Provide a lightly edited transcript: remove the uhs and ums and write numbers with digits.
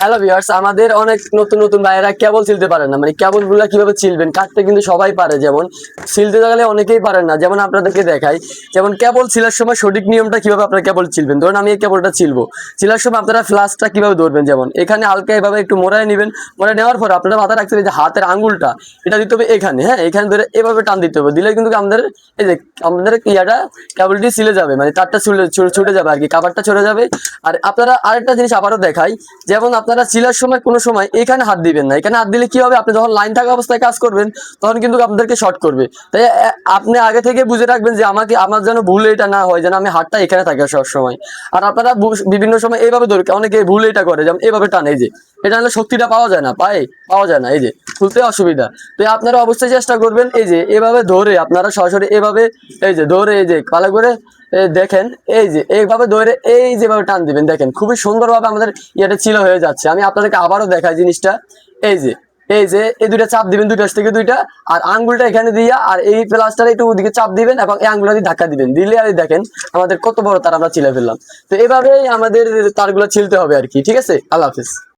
Hello viewers, আমাদের অনেক নতুন নতুন ভাইয়েরা কেবল ছিলতে পারে না। মানে কেবল গুলা কিভাবে ছিলবেন, কাটতে কিন্তু সবাই পারে, যেমন ছিলতে গেলে অনেকেই পারেন না। যেমন আপনাদেরকে দেখাই, যেমন কেবল ছিলার সময় সঠিক নিয়মটা কিভাবে আপনারা কেবল ছিলবেন। ধরুন আমি এই কেবলটা ছিলবো, ছিলার সময় আপনারা ফ্লাসটা কিভাবে ধরবেন, যেমন এখানে হালকা এভাবে একটু মোড়ায় নেবেন। মোড়ায় নেওয়ার পর আপনারা মাথায় রাখতে হবে যে হাতের আঙ্গুলটা এটা দিতে হবে এখানে, হ্যাঁ এখানে ধরে এভাবে টান দিতে হবে। দিলে কিন্তু আমাদের এই যে আমাদের ইয়াটা কেবলটি ছিলে যাবে, মানে তারটা ছুটে যাবে আর কি, কাভারটা ছড়ে যাবে। আর আপনারা আরেকটা জিনিস আবারও দেখাই, যেমন আপনারা চিলার সময় কোনো সময় এখানে হাত দিবেন না। এখানে হাত দিলে কি হবে, আপনি যখন লাইন থাকা অবস্থায় কাজ করবেন তখন কিন্তু আপনাদেরকে শর্ট করবে। তাই আপনি আগে থেকে বুঝে রাখবেন যে আমার যেন ভুল এটা না হয়, যেন আমি হাতটা এখানে থাকে সব সময়। আর আপনারা বিভিন্ন সময় এইভাবে ধরে, অনেকে ভুল এটা করে, যেমন এইভাবে টানে, এই যে এটা হলে শক্তিটা পাওয়া যায় না, পাওয়া যায় না, এই যে খুলতে অসুবিধা। তো আপনারা অবশ্যই চেষ্টা করবেন এই যে এভাবে ধরে, আপনারা সরাসরি এভাবে এই যে ধরে, এই যে ভালো করে দেখেন, এই যে এইভাবে ধরে এই যেভাবে টান দিবেন, দেখেন খুবই সুন্দরভাবে আমাদের ইয়েটা ছিল হয়ে যাচ্ছে। আমি আপনাদেরকে আবারও দেখাই জিনিসটা। এই যে এই দুইটা চাপ দিবেন, দুইটার থেকে দুইটা, আর আঙ্গুলটা এখানে দিয়া আর এই প্লাসটা একটু ওদিকে চাপ দিবেন এবং এই আঙ্গুলটা দিয়ে ধাক্কা দিবেন, দিলে আর দেখেন আমাদের কত বড় তার আমরা ছিলে ফেললাম। তো এভাবেই আমাদের তারগুলো ছিলতে হবে আর কি। ঠিক আছে, আল্লাহ হাফিজ।